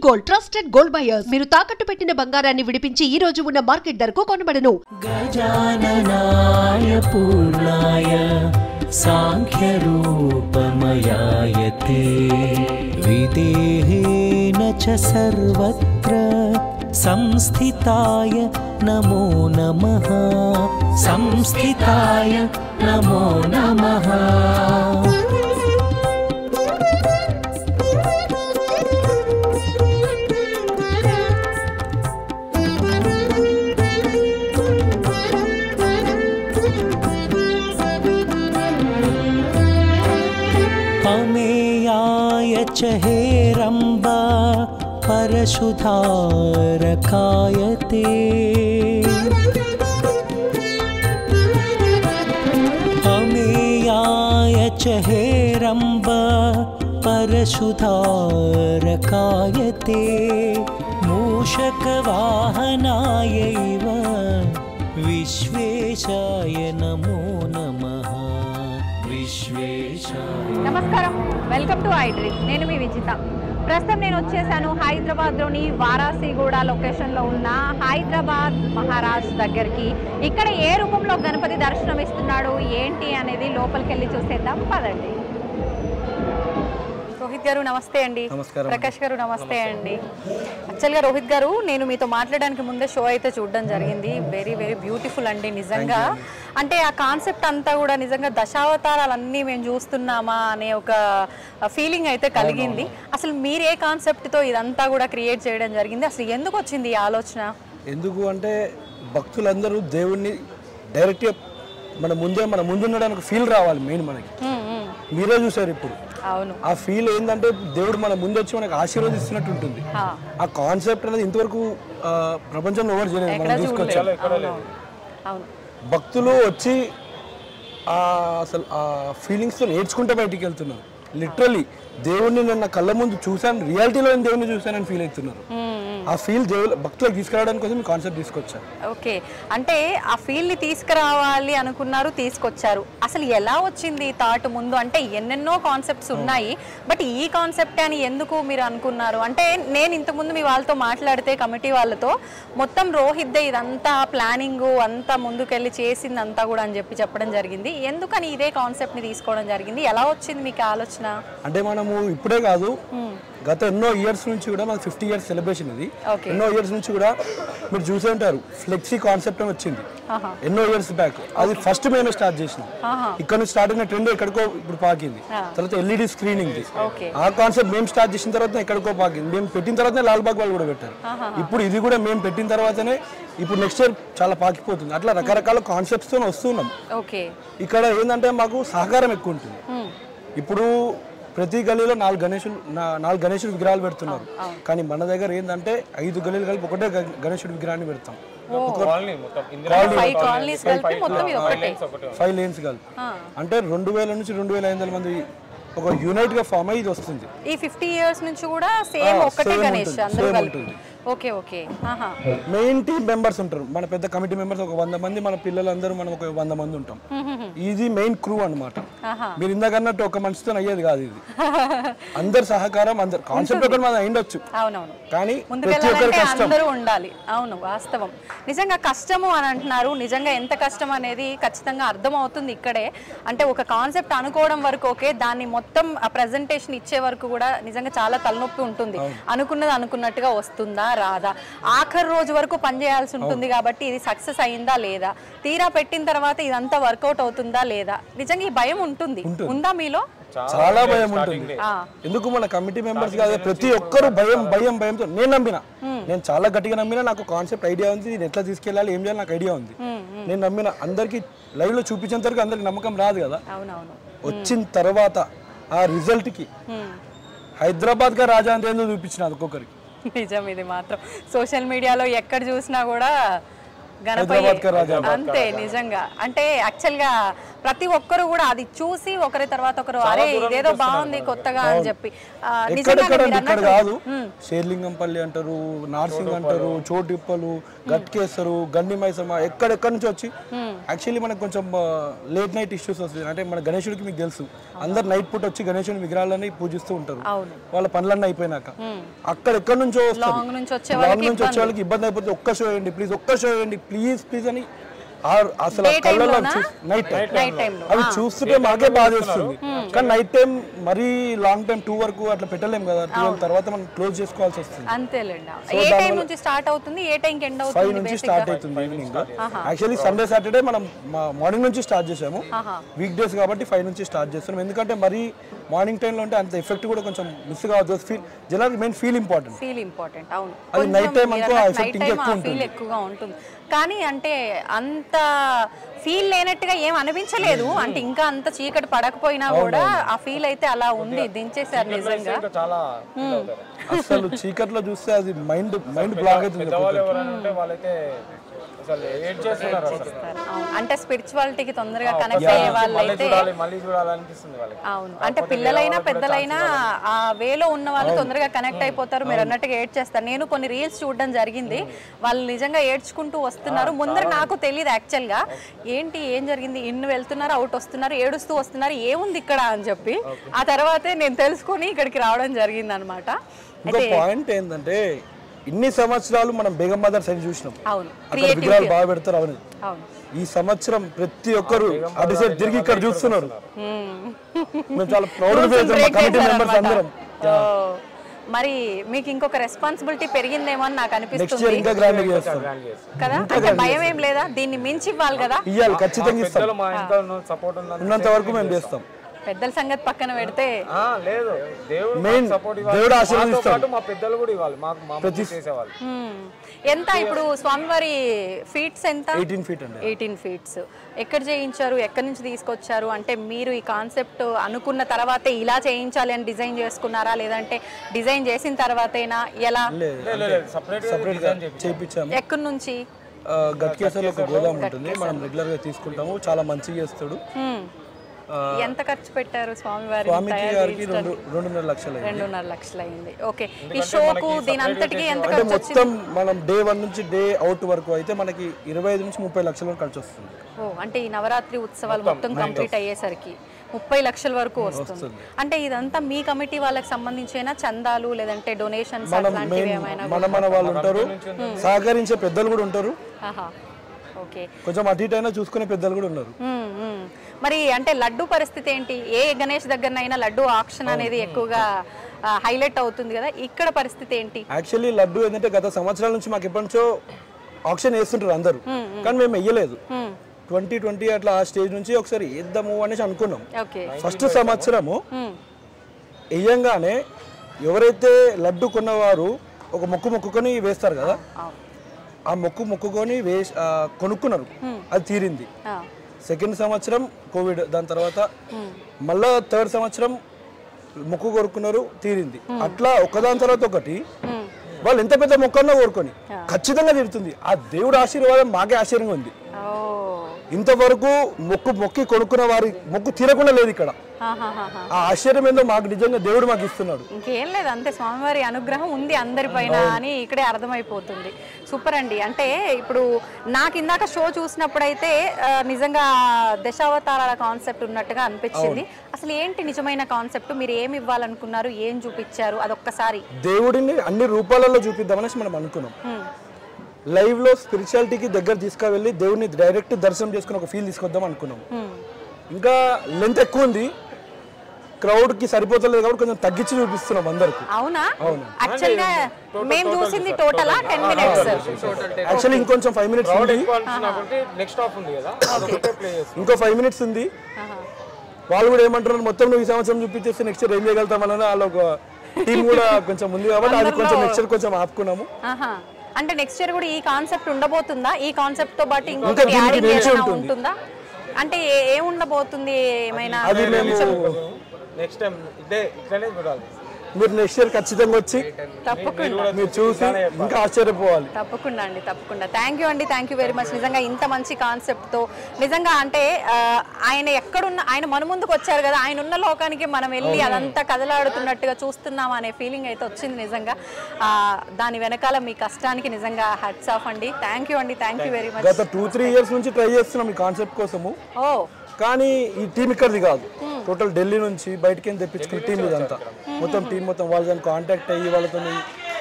Gold trusted gold buyers మీరు తాకట్టు పెట్టిన బంగారాన్ని విడిపించి ఈ రోజు ఉన్న మార్కెట్ ధరకు కొనబడను. గజాననాయ పూర్ణాయ సాంఖ్య రూపమయాయతే విదేహేన చ సర్వత్ర సంస్థితాయ నమో నమః సంస్థితాయ నమో నమః. अमेयाय च हेरम्बा परशुधारकायते अमेयाय च हेरम्बा परशुधारकायते मूषकवाहनायैव विश्वेशाय नमो नमः. నమస్కారం, వెల్కమ్ టు ఐ డ్రీమ్. నేను మీ విజిత. ప్రస్తుతం నేను వచ్చేసాను హైదరాబాద్లోని వారాసిగూడ లొకేషన్లో ఉన్న హైదరాబాద్ మహారాజ్ దగ్గరికి. ఇక్కడ ఏ రూపంలో గణపతి దర్శనం ఇస్తున్నాడు ఏంటి అనేది లోపలికి వెళ్ళి చూసేద్దాం పదండి. రోహిత్ గారు నమస్తే అండి. ప్రకాష్ గారు నమస్తే అండి. యాక్చువల్గా రోహిత్ గారు, నేను మీతో మాట్లాడడానికి ముందే షో అయితే చూడడం జరిగింది. వెరీ వెరీ బ్యూటిఫుల్ అండి నిజంగా. అంటే ఆ కాన్సెప్ట్ అంతా కూడా నిజంగా దశావతారాలన్నీ మేము చూస్తున్నామా అనే ఒక ఫీలింగ్ అయితే కలిగింది. అసలు మీరు ఏ కాన్సెప్ట్తో ఇదంతా కూడా క్రియేట్ చేయడం జరిగింది? అసలు ఎందుకు వచ్చింది ఈ ఆలోచన? ఎందుకు అంటే భక్తులందరూ దేవుణ్ణి డైరెక్ట్గా మన ముందుండడానికి ఫీల్ రావాలి. మెయిన్ మనకి మీరే చూసారు ఇప్పుడు. అవును, ఆ ఫీల్ ఏంటంటే దేవుడు మన ముందు వచ్చి మనకు ఆశీర్వదిస్తున్నట్టు ఉంటుంది. ఆ కాన్సెప్ట్ అనేది ఇంతవరకు ప్రపంచంలో ఎవరు చేయలేదు, మనం తీసుకొచ్చాం. భక్తులు వచ్చి అసలు ఆ ఫీలింగ్స్తో నేర్చుకుంటే బయటికి వెళ్తున్నారు. లిటరల్లీ దేవుడిని నేను కళ్ళ ముందు చూశాను, రియాలిటీలో నేను దేవుడిని చూశానని ఫీల్ అవుతున్నారు. ఆ ఫీల్ భక్తులకు తీసుకురావడానికి కోసం ఈ కాన్సెప్ట్ తీసుకొచ్చారు. ఓకే, అంటే ఆ ఫీల్ని తీసుకురావాలి అనుకున్నారు, తీసుకొచ్చారు. అసలు ఎలా వచ్చింది థాట్ ముందు? అంటే ఎన్నెన్నో కాన్సెప్ట్స్ ఉన్నాయి, బట్ ఈ కాన్సెప్ట్ అని ఎందుకు మీరు అనుకున్నారు? అంటే నేను ఇంతకుముందు మీ వాళ్ళతో మాట్లాడితే కమిటీ వాళ్ళతో మొత్తం రోహిత్ ఇదంతా ప్లానింగ్ అంతా ముందుకెళ్ళి చేసింది అంతా కూడా అని చెప్పడం జరిగింది. ఎందుకని ఇదే కాన్సెప్ట్ని తీసుకోవడం జరిగింది? ఎలా వచ్చింది మీకు ఆలోచన? అంటే మనము ఇప్పుడే కాదు, గత ఎన్నో ఇయర్స్ నుంచి కూడా మన 50 years సెలబ్రేషన్ ఇది. ఎన్నో ఇయర్స్ నుంచి కూడా మీరు చూసే ఉంటారు, ఫ్లెక్సీ కాన్సెప్ట్ అని వచ్చింది ఎన్నో ఇయర్స్ బ్యాక్. అది ఫస్ట్ మేమే స్టార్ట్ చేసినాం. ఇక్కడ నుంచి స్టార్ట్ అయిన ట్రెండ్ ఎక్కడికో ఇప్పుడు పాకింది. తర్వాత ఎల్ఈడి స్క్రీనింగ్, ఆ కాన్సెప్ట్ మేము స్టార్ట్ చేసిన తర్వాత ఎక్కడికో పాకింది. మేము పెట్టిన తర్వాతనే లాల్బాగ్ వాళ్ళు కూడా పెట్టారు. ఇప్పుడు ఇది కూడా మేము పెట్టిన తర్వాతనే ఇప్పుడు నెక్స్ట్ ఇయర్ చాలా పాకిపోతుంది. అట్లా రకరకాల కాన్సెప్ట్స్ తో వస్తున్నాం. ఇక్కడ ఏంటంటే మాకు సహకారం ఎక్కువ ఉంటుంది. ఇప్పుడు ప్రతి గల్లీలో 4 గణేశుడు విగ్రహాలు పెడుతున్నారు. కానీ మన దగ్గర ఏంటంటే 5 గల్లీలు కలిపి ఒకటే గణేశుడి విగ్రహాన్ని పెడతాం. 5 lanes కలిపి అంటే 2000 నుంచి 2500 మంది ఒక యూనైట్ గా ఫామ్ అయ్యి ఇది వస్తుంది. ఈ 50 years నుంచి కూడా సేమ్ ఒకటే గణేష్ అందరూ కలిపి. Okay okay. Main team members ఉంటారు, మన పెద్ద కమిటీ మెంబర్స్ ఒక 100 మంది, మన పిల్లలందరూ మనం ఒక 100 మంది ఉంటాం. ఇది మెయిన్ క్రూ అన్నమాట. మీరు ఇందాకన్నట్టు ఒక మనిషితో అయ్యేది కాదు ఇది. అందరు సహకారం, అందరు కాన్సెప్ట్ ఒకటి మన అయ్యొచ్చు, కానీ ప్రతి ఒక్కరు కష్టం ఉండాలి. అవును, వాస్తవం. నిజంగా కష్టము అని అంటున్నారు. నిజంగా ఎంత కష్టం అనేది ఖచ్చితంగా అర్థం అవుతుంది ఇక్కడే. అంటే ఒక కాన్సెప్ట్ అనుకోవడం వరకు ఓకే, దాన్ని మొత్తం ఆ ప్రెజెంటేషన్ ఇచ్చే వరకు కూడా నిజంగా చాలా తలనొప్పి ఉంటుంది. అనుకున్నది అనుకున్నట్టుగా వస్తుందా రాదా, ఆఖరి రోజు వరకు పనిచేయాల్సి ఉంటుంది. కాబట్టి ఇది సక్సెస్ అయిందా లేదా, తీరా పెట్టిన తర్వాత ఇదంతా వర్కౌట్ అవుతుందా లేదా, నిజంగా ఈ భయం ఉంటుంది. ఉందా మీలో? చాలా భయం ఉంటుంది. ఎందుకు మన కమిటీ మెంబర్స్ కాదు, ప్రతి ఒక్కరు భయంతో. నేను చాలా గట్టిగా నమ్మినా. నాకు కాన్సెప్ట్ ఐడియా ఉంది, నేను ఎట్లా తీసుకెళ్ళాలి, ఏం చేయాలి నాకు ఐడియా ఉంది. నేను నమ్మిన అందరికి లైవ్ లో చూపించేంత వరకు అందరికి నమ్మకం రాదు కదా. వచ్చిన తర్వాత ఆ రిజల్ట్ కి హైదరాబాద్ గా రాజా అంటే ఏందో చూపించిన ఒక్కొక్కరికి. నిజం, ఇది మాత్రం సోషల్ మీడియాలో ఎక్కడ చూసినా కూడా గణపయ్య అంతే నిజంగా. అంటే యాక్చువల్ గా ప్రతి ఒక్కరు కూడా అది చూసి ఒకరి తర్వాత ఒకరు అరే ఇదేదో బాగుంది కొత్తగా అని చెప్పి ఇక్కడ కాదు షేర్లింగంపల్లి అంటారు, నార్సింగ్ అంటారు, చోటిప్పలు, గట్కేసరు, గండి మైసమ్మ ఎక్కడెక్కడి నుంచి వచ్చి యాక్చువల్లీ మనకు కొంచెం లేట్ నైట్ ఇష్యూస్ వస్తుంది. అంటే మన గణేశుడికి మీకు తెలుసు అందరు నైట్ పూట వచ్చి గణేశుడి విగ్రహాలని పూజిస్తూ ఉంటారు వాళ్ళ పనులన్నీ అయిపోయినాక. అక్కడెక్కడి నుంచో లాంగ్ నుంచి వచ్చే వాళ్ళకి ఇబ్బంది అయిపోతుంది. ఒక్క షో వేయండి ప్లీజ్, ఒక్క షో వేయండి ప్లీజ్ ప్లీజ్ అని అసలు కళ్ళలో నైట్ టైం అవి చూస్తుంటే మాకే బాధ వస్తుంది. కానీ నైట్ టైం మరీ లాంగ్ టైం 2 వరకు అట్లా పెట్టలేము కదా, 12 తర్వాత మనం క్లోజ్ చేసుకోవాల్సి వస్తుంది. అంతేలేండి. ఏ టైం నుంచి స్టార్ట్ అవుతుంది, ఏ టైం కి ఎండ్ అవుతుంది? 5 నుంచి స్టార్ట్ అవుతుంది ఈవినింగ్. యాక్చువల్లీ సండే సాటర్డే మనం మార్నింగ్ నుంచి స్టార్ట్ చేసాము, వీక్ డేస్ కాబట్టి 5 నుంచి స్టార్ట్ చేస్తున్నాం. ఎందుకంటే మరి మార్నింగ్ టైంలో అంటే అంత ఎఫెక్ట్ కూడా కొంచెం మిస్ కావద్దు. జనాలకి మెయిన్ ఫీల్ ఇంపార్టెంట్. అవును, అది నైట్ టైం అనుకో ఆ ఎఫెక్ట్ ఎక్కువగా ఉంటుంది. కానీ అంటే అంత ఫీల్ లేనట్టుగా ఏం అనిపించలేదు. అంటే ఇంకా అంత చీకటి పడకపోయినా కూడా ఆ ఫీల్ అయితే అలా ఉంది. దించేశారు నిజంగా. అసలు చీకట్లో చూస్తే అది మైండ్ బ్లాక్ అవుతుంది. అంటే స్పిరిచువాలిటీకి తొందరగా కనెక్ట్ అయ్యే వాళ్ళైతే అవును. అంటే పిల్లలైనా పెద్దలైనా ఆ వేలో ఉన్న వాళ్ళు తొందరగా కనెక్ట్ అయిపోతారు. మీరు అన్నట్టుగా ఏడ్ చేస్తారు. నేను కొన్ని రీల్స్ చూడడం జరిగింది, వాళ్ళు నిజంగా ఏడ్చుకుంటూ వస్తున్నారు. ముందర నాకు తెలియదు యాక్చువల్ గా ఏంటి ఏం జరిగింది, ఇన్ని వెళ్తున్నారు అవుట్ వస్తున్నారు ఏడుస్తూ వస్తున్నారు ఏముంది ఇక్కడ అని చెప్పి ఆ తర్వాతే నేను తెలుసుకొని ఇక్కడికి రావడం జరిగింది అనమాట. పాయింట్ ఏంటంటే ఇన్ని సంవత్సరాలు మనం బేగం బజార్ సైడ్ చూసినాం, అక్కడ విగ్రహాలు బాగా పెడతారు. అవును, ఈ సంవత్సరం ప్రతి ఒక్కరు అటు సైడ్ తిరిగి ఇక్కడ చూస్తున్నారు. మేము చాలా ప్రౌడ్ కమిటీ మెంబర్స్ అందరం. మరి మీకు ఇంకొక రెస్పాన్సిబిలిటీ పెరిగిందేమో అని నాకు అనిపిస్తుంది కదా. అంటే భయం ఏం లేదా, దీన్ని మించి ఇవ్వాలి కదా? ఇవ్వాలి, ఖచ్చితంగా ఇస్తాం. ఉన్నంత వరకు మేము చేస్తాం. పెద్దల సంగతి పక్కన పెడితే లేదు, దేవుడు ఆశీర్వదిస్తాడు. మా పెద్దలు కూడా ఇవ్వాలి మాకు చేసేవాళ్ళు. ఎంత ఇప్పుడు స్వామివారి ఫీట్స్ ఎంత? 18 feet అండి. 18 feet. ఎక్కడ చేయించారు, ఎక్కడి నుంచి తీసుకొచ్చారు? అంటే మీరు ఈ కాన్సెప్ట్ అనుకున్న తర్వాతే ఇలా చేయించాలి అని డిజైన్ చేసుకున్నారా, లేదంటే డిజైన్ చేసిన తర్వాతేనా, ఎలా? సెపరేట్ చేయించాము. ఎక్కడి నుంచి? గట్కేసర్లో ఒక గోదాం ఉంటుంది, మనం రెగ్యులర్ గా తీసుకుంటాము. చాలా మంచిగా చేస్తాడు. ఎంత ఖర్చు పెట్టారు స్వామివారి? 2.5 లక్షలు. 2.5 లక్షలు అయింది. ఓకే, ఈ షోకు దీని అంతటికి ఎంత ఖర్చు వచ్చింది? మొత్తం మనం డే 1 నుంచి డే అవుట్ వరకు అయితే మనకి 25 నుంచి 30 లక్షల వరకు ఖర్చు వస్తుంది. అంటే ఈ నవరాత్రి ఉత్సవాలు మొత్తం కంప్లీట్ అయ్యేసరికి 30 లక్షల వరకు వస్తుంది. అంటే ఇదంతా మీ కమిటీ వాళ్ళకి సంబంధించిన చందాలు లేదంటే డొనేషన్స్ అట్లాంటివి ఏమైనా? మన వాళ్ళు ఉంటారు, సహకరించే పెద్దలు కూడా ఉంటారు. ఓకే, కొంచెం అటు ఇటు అయినా చూసుకునే పెద్దలు కూడా ఉన్నారు. మరి అంటే లడ్డు పరిస్థితి ఏంటి? ఏ గణేష్ దగ్గరనైనా లడ్డు ఆక్షన్ అనేది ఎక్కువగా హైలైట్ అవుతుంది కదా, ఇక్కడ పరిస్థితి ఏంటి? యాక్చువల్లీ లడ్డు ఏంటంటే గత సంవత్సరాల నుంచి మాకు ఎప్పటి నుంచో ఆక్షన్ వేస్తుంటారు అందరూ, కానీ మేము వెయ్యలేదు. 2020 అట్లా ఆ స్టేజ్ నుంచి ఒకసారి వేద్దాము అనేసి అనుకున్నాం. ఫస్ట్ సంవత్సరము వేయంగానే ఎవరైతే లడ్డు కొన్నవారు ఒక మొక్కుకొని వేస్తారు కదా, ఆ మొక్కుకొని కొనుక్కున్నారు, అది తీరింది. సెకండ్ సంవత్సరం కోవిడ్, దాని తర్వాత మళ్ళా థర్డ్ సంవత్సరం మొక్కు కోరుకున్నారు, తీరింది. అట్లా ఒకదాని తర్వాత ఒకటి వాళ్ళు ఎంత పెద్ద మొక్కన్నా కోరుకొని ఖచ్చితంగా తీరుతుంది. ఆ దేవుడు ఆశీర్వాదం మాకే ఆశ్చర్యంగా ఉంది. ఇంతవరకు మొక్కి కొనుక్కున్న వారి మొక్కు తీరకుండా లేదు ఇక్కడ. ఆ ఆశ్చర్యం ఏందో మాకు నిజంగా దేవుడు మాకు ఇస్తున్నాడు. ఇంకేం లేదు, అంతే స్వామివారి అనుగ్రహం ఉంది అందరిపైన అని ఇక్కడే అర్థమైపోతుంది. సూపర్ అండి. అంటే ఇప్పుడు నాకు ఇందాక షో చూసినప్పుడైతే నిజంగా దశావతారాల కాన్సెప్ట్ ఉన్నట్టుగా అనిపించింది. అసలు ఏంటి నిజమైన కాన్సెప్ట్? మీరు ఏమి ఇవ్వాలనుకున్నారు, ఏం చూపించారు? అదొక్కసారి దేవుడిని అన్ని రూపాలలో చూపిద్దామనేసి మనం అనుకున్నాం. లైవ్ లో స్పిరిచువాలిటీకి దగ్గర తీసుకువెళ్ళి దేవుడిని డైరెక్ట్ దర్శనం చేసుకుని ఒక ఫీల్ తీసుకొద్దాం అనుకున్నాం. ఇంకా లెంత్ ఎక్కువ ఉంది, క్రౌడ్ కి సరిపోతలేదు కాబట్టి కొంచెం తగ్గించి చూపిస్తున్నాం అందరికి. అవునా? యాక్చువల్ గా మేము చూసింది టోటల్ 10 minutes. యాక్చువల్లీ ఇంకొంచెం 5 minutes ఉంది, నెక్స్ట్ హాఫ్ ఉంది కదా, ఇంకో 5 minutes ఉంది. వాళ్ళు కూడా ఏమంటున్నారు, మొత్తం నువ్వు ఈ సంవత్సరం చూపించేస్తే నెక్స్ట్ ఇయర్ ఏం చేయగలుగుతామని వాళ్ళ ఒక టీం కూడా కొంచెం ఉంది కాబట్టి అది కొంచెం నెక్స్ట్ ఇయర్ కొంచెం ఆపుకున్నాము. అంటే నెక్స్ట్ ఇయర్ కూడా ఈ కాన్సెప్ట్ ఉండబోతుందా? ఈ కాన్సెప్ట్ తో పాటు ఇంకొకటి యాడింగ్ చేసినా ఉంటుందా? అంటే ఏ ఉండబోతుంది? ఏమైనా నెక్స్ట్ టైం ఇదే ఇట్లనే చూడాలి. మీరు నెక్స్ట్ ఇయర్ ఖచ్చితంగా వచ్చి తప్పకుండా మీరు చూసి ఇంకా ఆశ్చర్యపోవాలి. తప్పకుండా అండి, తప్పకుండా. థ్యాంక్ యూ అండి, థ్యాంక్ యూ వెరీ మచ్. నిజంగా ఇంత మంచి కాన్సెప్ట్తో నిజంగా అంటే ఆయన ఎక్కడున్న ఆయన మన ముందుకు వచ్చారు కదా, ఆయన ఉన్న లోకానికి మనం వెళ్ళి అదంతా కదలాడుతున్నట్టుగా చూస్తున్నాం అనే ఫీలింగ్ అయితే వచ్చింది. నిజంగా దాని వెనకాల మీ కష్టానికి నిజంగా హ్యాట్స్ ఆఫ్ అండి. థ్యాంక్ యూ అండి, థ్యాంక్ యూ వెరీ మచ్. గత 2-3 years నుంచి ట్రై చేస్తున్నాం ఈ కాన్సెప్ట్ కోసము. కానీ ఈ టీం ఇక్కడిది కాదు, టోటల్ ఢిల్లీ నుంచి బయటకి తెప్పించుకున్న టీం ఇదంతా. మొత్తం టీం మొత్తం వాళ్ళ దాన్ని కాంటాక్ట్ అయ్యి వాళ్ళతో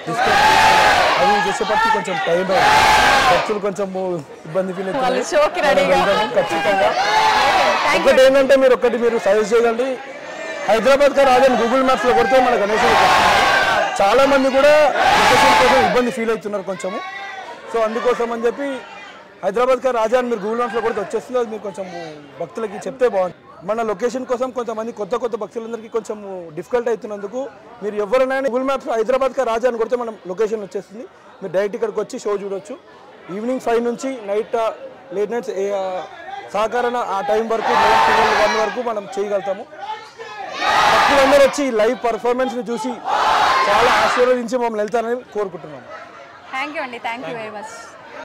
డిస్కస్ అది చేసేపటికి కొంచెం టైం అయింది. ఖర్చులు కొంచెం ఇబ్బంది ఫీల్ అవుతుంది. ఖచ్చితంగా ఒకటి ఏంటంటే మీరు సజెస్ట్ చేయగలండి, హైదరాబాద్ కా రాజని గూగుల్ మ్యాప్స్ లో కొడితే మన గణేష్ చాలా మంది కూడా లొకేషన్ కోసం ఇబ్బంది ఫీల్ అవుతున్నారు కొంచెము. సో అందుకోసం అని చెప్పి హైదరాబాద్ కా రాజా అని మీరు గూగుల్ మ్యాప్స్లో కూడా వచ్చేస్తుంది. అది మీరు కొంచెం భక్తులకి చెప్తే బాగుంటుంది. మన లొకేషన్ కోసం కొంతమంది కొత్త భక్తులందరికీ కొంచెం డిఫికల్ట్ అవుతున్నందుకు మీరు ఎవరైనా గూగుల్ మ్యాప్స్ హైదరాబాద్ కా రాజా అని కొడితే మనం లొకేషన్ వచ్చేస్తుంది. మీరు డైరెక్ట్ ఇక్కడికి వచ్చి షో చూడొచ్చు. ఈవినింగ్ 5 నుంచి నైట్ లేట్ నైట్స్ సహకారణ ఆ టైం వరకు 1 వరకు మనం చేయగలుగుతాము. భక్తులందరూ వచ్చి లైవ్ పర్ఫార్మెన్స్ని చూసి చాలా ఆశీర్వదించి మమ్మల్ని వెళ్తారని కోరుకుంటున్నాము. థ్యాంక్ యూ అండి, థ్యాంక్ యూ వెరీ మచ్.